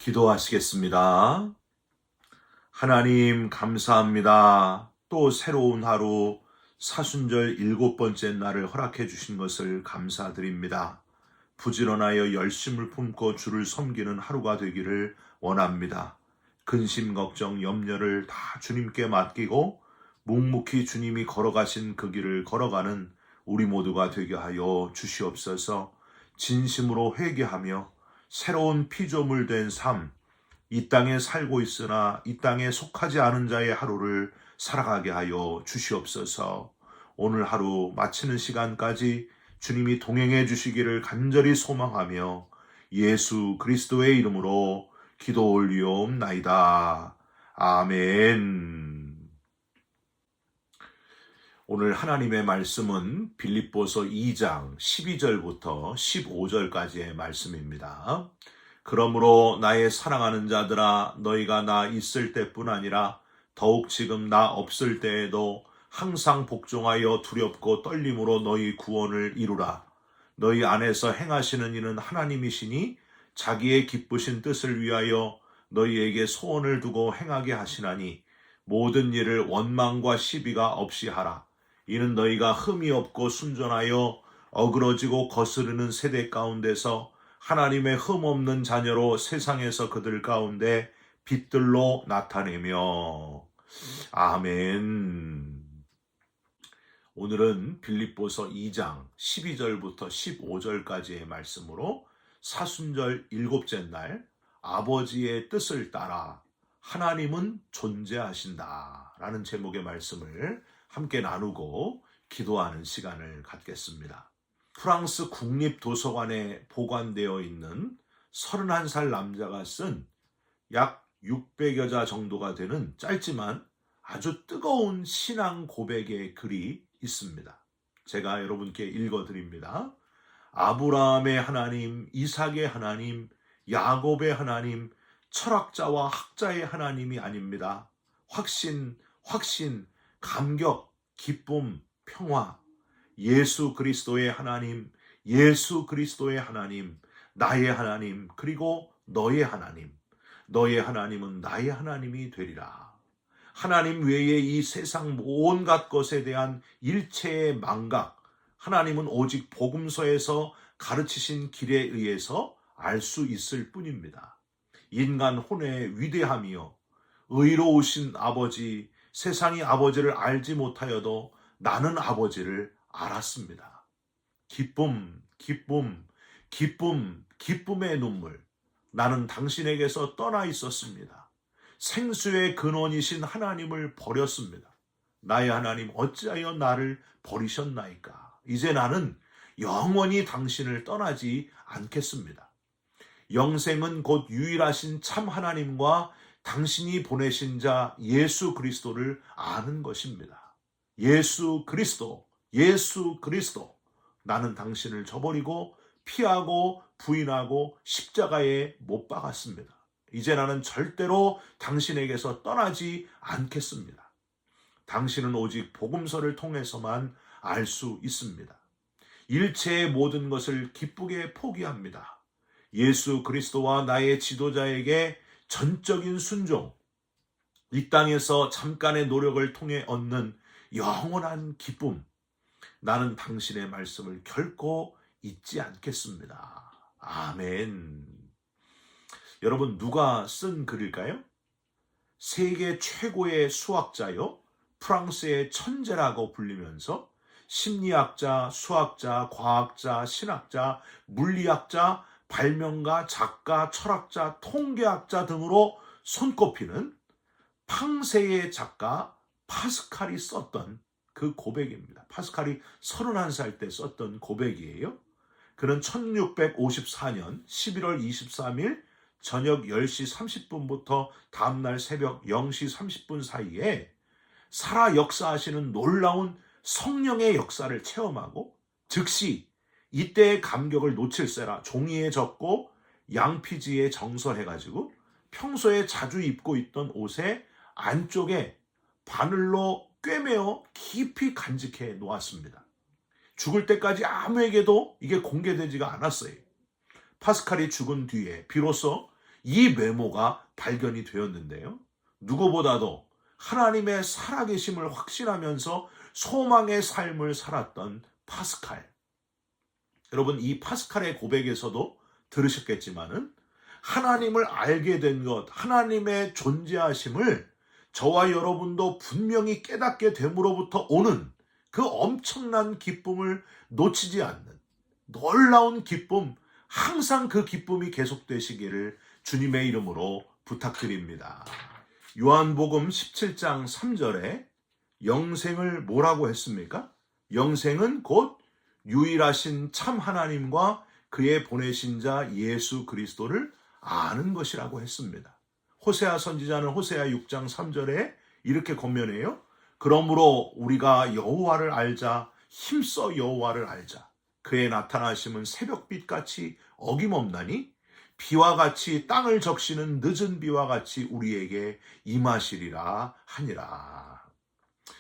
기도하시겠습니다. 하나님 감사합니다. 또 새로운 하루 사순절 7번째 날을 허락해 주신 것을 감사드립니다. 부지런하여 열심을 품고 주를 섬기는 하루가 되기를 원합니다. 근심, 걱정, 염려를 다 주님께 맡기고 묵묵히 주님이 걸어가신 그 길을 걸어가는 우리 모두가 되게 하여 주시옵소서. 진심으로 회개하며 새로운 피조물 된 삶, 이 땅에 살고 있으나 이 땅에 속하지 않은 자의 하루를 살아가게 하여 주시옵소서. 오늘 하루 마치는 시간까지 주님이 동행해 주시기를 간절히 소망하며 예수 그리스도의 이름으로 기도 올리옵나이다. 아멘. 오늘 하나님의 말씀은 빌립보서 2장 12절부터 15절까지의 말씀입니다. 그러므로 나의 사랑하는 자들아, 너희가 나 있을 때뿐 아니라 더욱 지금 나 없을 때에도 항상 복종하여 두렵고 떨림으로 너희 구원을 이루라. 너희 안에서 행하시는 이는 하나님이시니 자기의 기쁘신 뜻을 위하여 너희에게 소원을 두고 행하게 하시나니 모든 일을 원망과 시비가 없이 하라. 이는 너희가 흠이 없고 순전하여 어그러지고 거스르는 세대 가운데서 하나님의 흠 없는 자녀로 세상에서 그들 가운데 빛들로 나타내며. 아멘. 오늘은 빌립보서 2장 12절부터 15절까지의 말씀으로 사순절 7째 날 아버지의 뜻을 따라 하나님은 존재하신다 라는 제목의 말씀을 함께 나누고 기도하는 시간을 갖겠습니다. 프랑스 국립도서관에 보관되어 있는 31살 남자가 쓴 약 600여 자 정도가 되는 짧지만 아주 뜨거운 신앙 고백의 글이 있습니다. 제가 여러분께 읽어드립니다. 아브라함의 하나님, 이삭의 하나님, 야곱의 하나님, 철학자와 학자의 하나님이 아닙니다. 확신, 감격, 기쁨, 평화, 예수 그리스도의 하나님, 예수 그리스도의 하나님, 나의 하나님, 그리고 너의 하나님, 너의 하나님은 나의 하나님이 되리라. 하나님 외에 이 세상 온갖 것에 대한 일체의 망각, 하나님은 오직 복음서에서 가르치신 길에 의해서 알 수 있을 뿐입니다. 인간 혼의 위대함이요, 의로우신 아버지, 세상이 아버지를 알지 못하여도 나는 아버지를 알았습니다. 기쁨의 눈물. 나는 당신에게서 떠나 있었습니다. 생수의 근원이신 하나님을 버렸습니다. 나의 하나님, 어찌하여 나를 버리셨나이까? 이제 나는 영원히 당신을 떠나지 않겠습니다. 영생은 곧 유일하신 참 하나님과 당신이 보내신 자 예수 그리스도를 아는 것입니다. 예수 그리스도. 나는 당신을 저버리고 피하고 부인하고 십자가에 못 박았습니다. 이제 나는 절대로 당신에게서 떠나지 않겠습니다. 당신은 오직 복음서를 통해서만 알 수 있습니다. 일체의 모든 것을 기쁘게 포기합니다. 예수 그리스도와 나의 지도자에게 전적인 순종, 이 땅에서 잠깐의 노력을 통해 얻는 영원한 기쁨, 나는 당신의 말씀을 결코 잊지 않겠습니다. 아멘. 여러분, 누가 쓴 글일까요? 세계 최고의 수학자요, 프랑스의 천재라고 불리면서 심리학자, 수학자, 과학자, 신학자, 물리학자, 발명가, 작가, 철학자, 통계학자 등으로 손꼽히는 팡세의 작가 파스칼이 썼던 그 고백입니다. 파스칼이 31살 때 썼던 고백이에요. 그는 1654년 11월 23일 저녁 10시 30분부터 다음날 새벽 0시 30분 사이에 살아 역사하시는 놀라운 성령의 역사를 체험하고 즉시 이때의 감격을 놓칠세라 종이에 적고 양피지에 정설해가지고 평소에 자주 입고 있던 옷의 안쪽에 바늘로 꿰매어 깊이 간직해 놓았습니다. 죽을 때까지 아무에게도 이게 공개되지가 않았어요. 파스칼이 죽은 뒤에 비로소 이 메모가 발견이 되었는데요. 누구보다도 하나님의 살아계심을 확신하면서 소망의 삶을 살았던 파스칼. 여러분, 이 파스칼의 고백에서도 들으셨겠지만은 하나님을 알게 된 것, 하나님의 존재하심을 저와 여러분도 분명히 깨닫게 됨으로부터 오는 그 엄청난 기쁨을 놓치지 않는 놀라운 기쁨, 항상 그 기쁨이 계속되시기를 주님의 이름으로 부탁드립니다. 요한복음 17장 3절에 영생을 뭐라고 했습니까? 영생은 곧 유일하신 참 하나님과 그의 보내신 자 예수 그리스도를 아는 것이라고 했습니다. 호세아 선지자는 호세아 6장 3절에 이렇게 권면해요. 그러므로 우리가 여호와를 알자, 힘써 여호와를 알자. 그의 나타나심은 새벽빛같이 어김없나니 비와 같이 땅을 적시는 늦은 비와 같이 우리에게 임하시리라 하니라.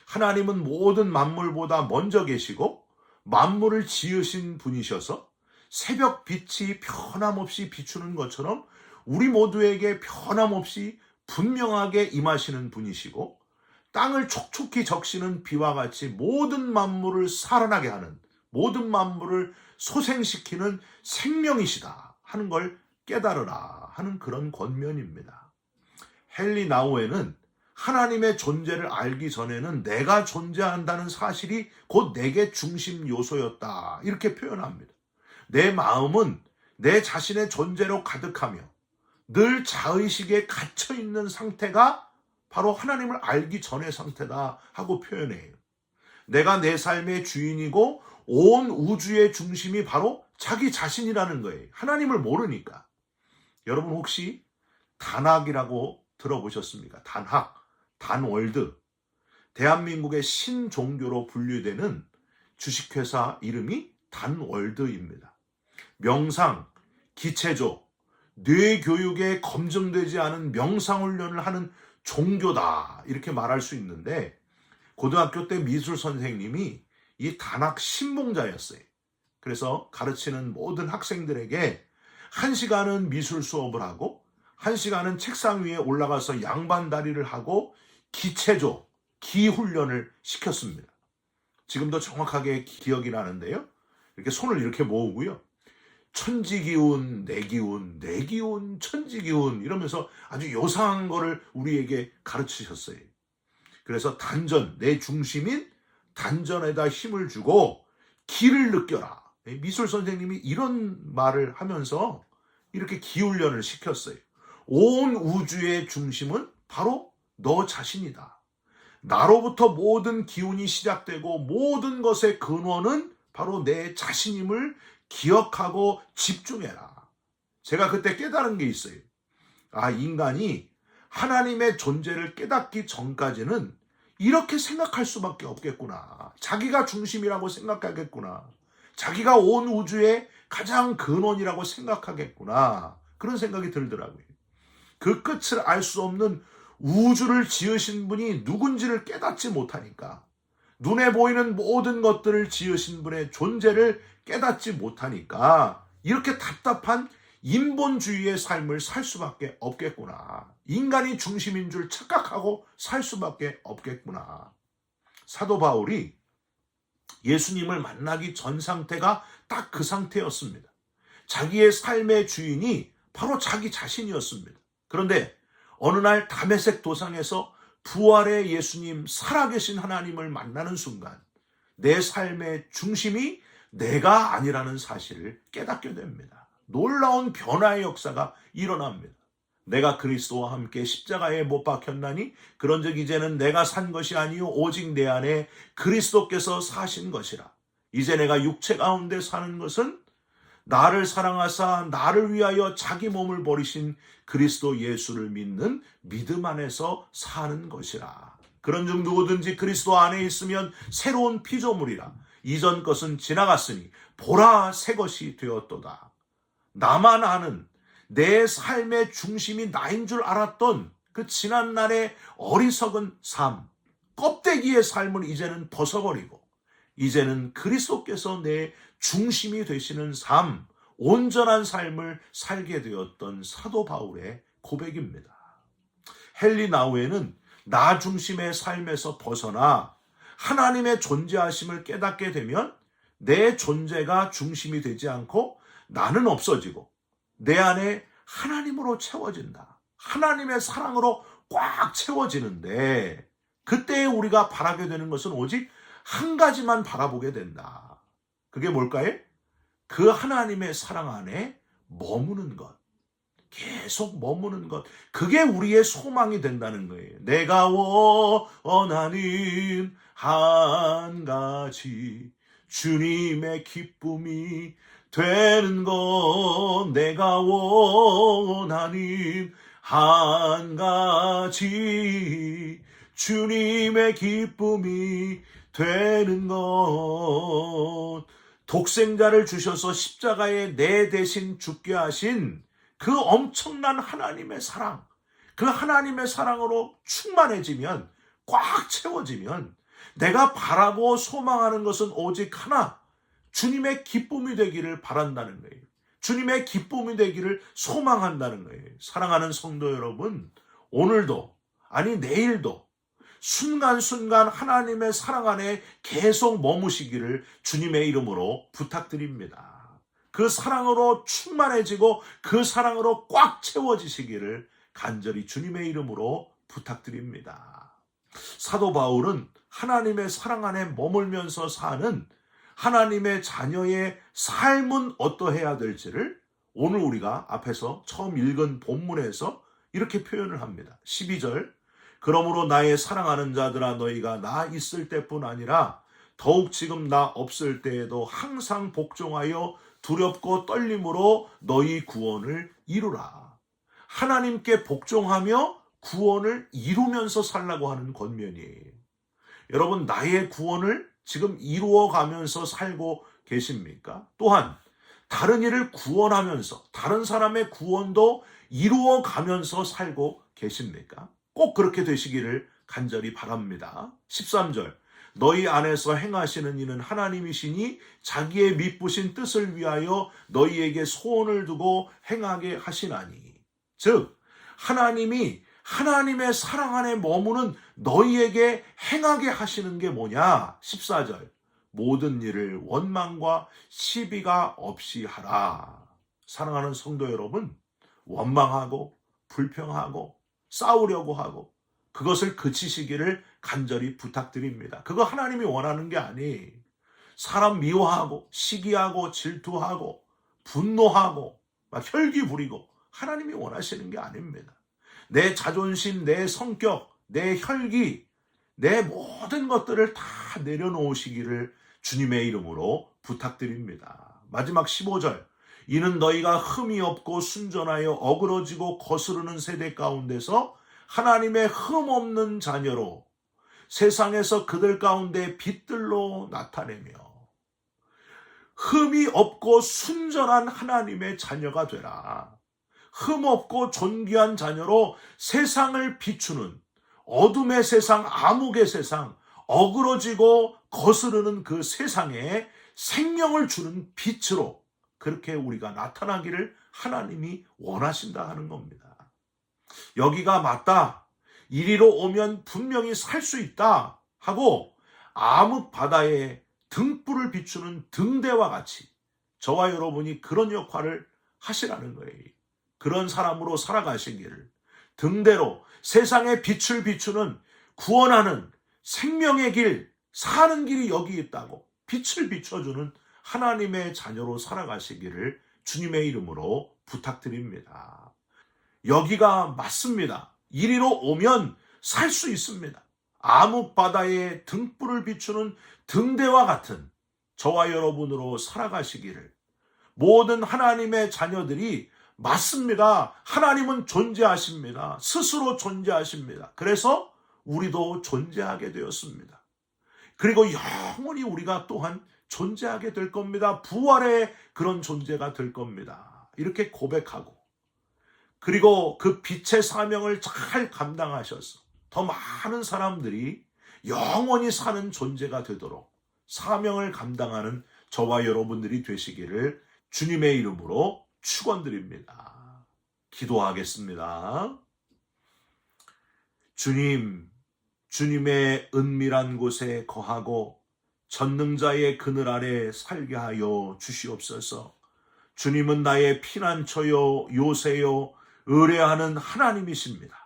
하나님은 모든 만물보다 먼저 계시고 만물을 지으신 분이셔서 새벽 빛이 변함없이 비추는 것처럼 우리 모두에게 변함없이 분명하게 임하시는 분이시고 땅을 촉촉히 적시는 비와 같이 모든 만물을 살아나게 하는, 모든 만물을 소생시키는 생명이시다 하는 걸 깨달으라 하는 그런 권면입니다. 헨리 나우에는 하나님의 존재를 알기 전에는 내가 존재한다는 사실이 곧 내게 중심 요소였다 이렇게 표현합니다. 내 마음은 내 자신의 존재로 가득하며 늘 자의식에 갇혀있는 상태가 바로 하나님을 알기 전의 상태다 하고 표현해요. 내가 내 삶의 주인이고 온 우주의 중심이 바로 자기 자신이라는 거예요. 하나님을 모르니까. 여러분 혹시 단학이라고 들어보셨습니까? 단학, 단월드. 대한민국의 신종교로 분류되는 주식회사 이름이 단월드입니다. 명상, 기체조, 뇌교육에 검증되지 않은 명상훈련을 하는 종교다 이렇게 말할 수 있는데 고등학교 때 미술 선생님이 이 단학 신봉자였어요. 그래서 가르치는 모든 학생들에게 1시간은 미술 수업을 하고 1시간은 책상 위에 올라가서 양반다리를 하고 기체조, 기훈련을 시켰습니다. 지금도 정확하게 기억이 나는데요. 이렇게 손을 이렇게 모으고요. 천지기운, 내기운, 내기운, 천지기운 이러면서 아주 요상한 거를 우리에게 가르치셨어요. 그래서 단전, 내 중심인 단전에다 힘을 주고 기를 느껴라. 미술 선생님이 이런 말을 하면서 이렇게 기훈련을 시켰어요. 온 우주의 중심은 바로 너 자신이다. 나로부터 모든 기운이 시작되고 모든 것의 근원은 바로 내 자신임을 기억하고 집중해라. 제가 그때 깨달은 게 있어요. 인간이 하나님의 존재를 깨닫기 전까지는 이렇게 생각할 수밖에 없겠구나. 자기가 중심이라고 생각하겠구나. 자기가 온 우주의 가장 근원이라고 생각하겠구나. 그런 생각이 들더라고요. 그 끝을 알 수 없는 우주를 지으신 분이 누군지를 깨닫지 못하니까, 눈에 보이는 모든 것들을 지으신 분의 존재를 깨닫지 못하니까 이렇게 답답한 인본주의의 삶을 살 수밖에 없겠구나. 인간이 중심인 줄 착각하고 살 수밖에 없겠구나. 사도 바울이 예수님을 만나기 전 상태가 딱 그 상태였습니다. 자기의 삶의 주인이 바로 자기 자신이었습니다. 그런데 어느 날 다메섹 도상에서 부활의 예수님, 살아계신 하나님을 만나는 순간 내 삶의 중심이 내가 아니라는 사실을 깨닫게 됩니다. 놀라운 변화의 역사가 일어납니다. 내가 그리스도와 함께 십자가에 못 박혔나니 그런즉 이제는 내가 산 것이 아니요 오직 내 안에 그리스도께서 사신 것이라. 이제 내가 육체 가운데 사는 것은 나를 사랑하사 나를 위하여 자기 몸을 버리신 그리스도 예수를 믿는 믿음 안에서 사는 것이라. 그런즉 누구든지 그리스도 안에 있으면 새로운 피조물이라. 이전 것은 지나갔으니 보라 새 것이 되었도다. 나만 아는 내 삶의 중심이 나인 줄 알았던 그 지난날의 어리석은 삶, 껍데기의 삶을 이제는 벗어버리고 이제는 그리스도께서 내 중심이 되시는 삶, 온전한 삶을 살게 되었던 사도 바울의 고백입니다. 헨리 나우에는 나 중심의 삶에서 벗어나 하나님의 존재하심을 깨닫게 되면 내 존재가 중심이 되지 않고 나는 없어지고 내 안에 하나님으로 채워진다. 하나님의 사랑으로 꽉 채워지는데 그때 우리가 바라게 되는 것은 오직 한 가지만 바라보게 된다. 그게 뭘까요? 그 하나님의 사랑 안에 머무는 것. 계속 머무는 것. 그게 우리의 소망이 된다는 거예요. 내가 원하는 한 가지 주님의 기쁨이 되는 것. 내가 원하는 한 가지 주님의 기쁨이 되는 것. 독생자를 주셔서 십자가에 내 대신 죽게 하신 그 엄청난 하나님의 사랑, 그 하나님의 사랑으로 충만해지면, 꽉 채워지면 내가 바라고 소망하는 것은 오직 하나, 주님의 기쁨이 되기를 바란다는 거예요. 주님의 기쁨이 되기를 소망한다는 거예요. 사랑하는 성도 여러분, 오늘도 아니 내일도 순간순간 하나님의 사랑 안에 계속 머무시기를 주님의 이름으로 부탁드립니다. 그 사랑으로 충만해지고 그 사랑으로 꽉 채워지시기를 간절히 주님의 이름으로 부탁드립니다. 사도 바울은 하나님의 사랑 안에 머물면서 사는 하나님의 자녀의 삶은 어떠해야 될지를 오늘 우리가 앞에서 처음 읽은 본문에서 이렇게 표현을 합니다. 12절, 그러므로 나의 사랑하는 자들아 너희가 나 있을 때뿐 아니라 더욱 지금 나 없을 때에도 항상 복종하여 두렵고 떨림으로 너희 구원을 이루라. 하나님께 복종하며 구원을 이루면서 살라고 하는 권면이에요. 여러분, 나의 구원을 지금 이루어가면서 살고 계십니까? 또한 다른 이를 구원하면서 다른 사람의 구원도 이루어가면서 살고 계십니까? 꼭 그렇게 되시기를 간절히 바랍니다. 13절, 너희 안에서 행하시는 이는 하나님이시니 자기의 미쁘신 뜻을 위하여 너희에게 소원을 두고 행하게 하시나니. 즉 하나님이 하나님의 사랑 안에 머무는 너희에게 행하게 하시는 게 뭐냐? 14절, 모든 일을 원망과 시비가 없이 하라. 사랑하는 성도 여러분, 원망하고 불평하고 싸우려고 하고 그것을 그치시기를 간절히 부탁드립니다. 그거 하나님이 원하는 게 아니에요. 사람 미워하고 시기하고 질투하고 분노하고 막 혈기 부리고 하나님이 원하시는 게 아닙니다. 내 자존심, 내 성격, 내 혈기, 내 모든 것들을 다 내려놓으시기를 주님의 이름으로 부탁드립니다. 마지막 15절, 이는 너희가 흠이 없고 순전하여 어그러지고 거스르는 세대 가운데서 하나님의 흠 없는 자녀로 세상에서 그들 가운데 빛들로 나타내며 흠이 없고 순전한 하나님의 자녀가 되라. 흠 없고 존귀한 자녀로 세상을 비추는 어둠의 세상, 암흑의 세상, 어그러지고 거스르는 그 세상에 생명을 주는 빛으로 그렇게 우리가 나타나기를 하나님이 원하신다 하는 겁니다. 여기가 맞다, 이리로 오면 분명히 살 수 있다 하고 암흑 바다에 등불을 비추는 등대와 같이 저와 여러분이 그런 역할을 하시라는 거예요. 그런 사람으로 살아가시기를, 등대로 세상의 빛을 비추는 구원하는 생명의 길, 사는 길이 여기 있다고 빛을 비춰주는 하나님의 자녀로 살아가시기를 주님의 이름으로 부탁드립니다. 여기가 맞습니다. 이리로 오면 살 수 있습니다. 암흑 바다에 등불을 비추는 등대와 같은 저와 여러분으로 살아가시기를, 모든 하나님의 자녀들이 맞습니다. 하나님은 존재하십니다. 스스로 존재하십니다. 그래서 우리도 존재하게 되었습니다. 그리고 영원히 우리가 또한 존재하게 될 겁니다. 부활의 그런 존재가 될 겁니다. 이렇게 고백하고, 그리고 그 빛의 사명을 잘 감당하셔서 더 많은 사람들이 영원히 사는 존재가 되도록 사명을 감당하는 저와 여러분들이 되시기를 주님의 이름으로 축원드립니다. 기도하겠습니다. 주님, 주님의 은밀한 곳에 거하고 전능자의 그늘 아래 살게 하여 주시옵소서. 주님은 나의 피난처요, 요새요, 의뢰하는 하나님이십니다.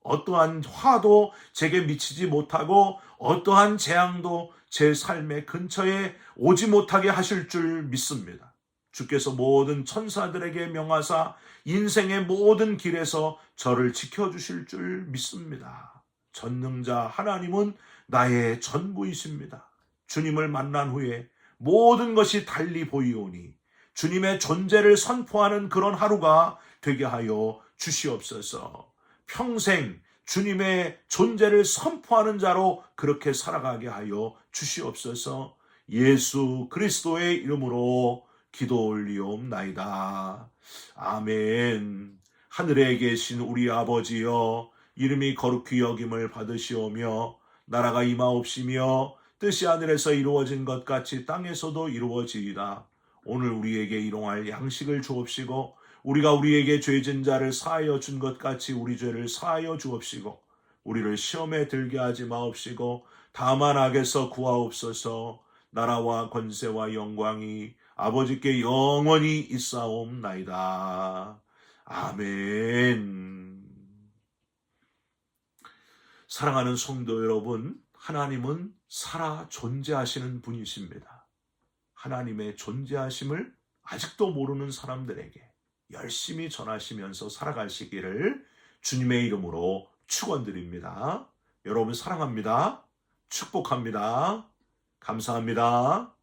어떠한 화도 제게 미치지 못하고 어떠한 재앙도 제 삶의 근처에 오지 못하게 하실 줄 믿습니다. 주께서 모든 천사들에게 명하사 인생의 모든 길에서 저를 지켜주실 줄 믿습니다. 전능자 하나님은 나의 전부이십니다. 주님을 만난 후에 모든 것이 달리 보이오니 주님의 존재를 선포하는 그런 하루가 되게 하여 주시옵소서. 평생 주님의 존재를 선포하는 자로 그렇게 살아가게 하여 주시옵소서. 예수 그리스도의 이름으로 기도 올리옵나이다. 아멘. 하늘에 계신 우리 아버지여, 이름이 거룩히 여김을 받으시오며 나라가 임하옵시며 뜻이 하늘에서 이루어진 것 같이 땅에서도 이루어지이다. 오늘 우리에게 일용할 양식을 주옵시고 우리가 우리에게 죄진 자를 사하여 준 것 같이 우리 죄를 사하여 주옵시고 우리를 시험에 들게 하지 마옵시고 다만 악에서 구하옵소서. 나라와 권세와 영광이 아버지께 영원히 있사옵나이다. 아멘. 사랑하는 성도 여러분, 하나님은 살아 존재하시는 분이십니다. 하나님의 존재하심을 아직도 모르는 사람들에게 열심히 전하시면서 살아가시기를 주님의 이름으로 축원드립니다. 여러분 사랑합니다. 축복합니다. 감사합니다.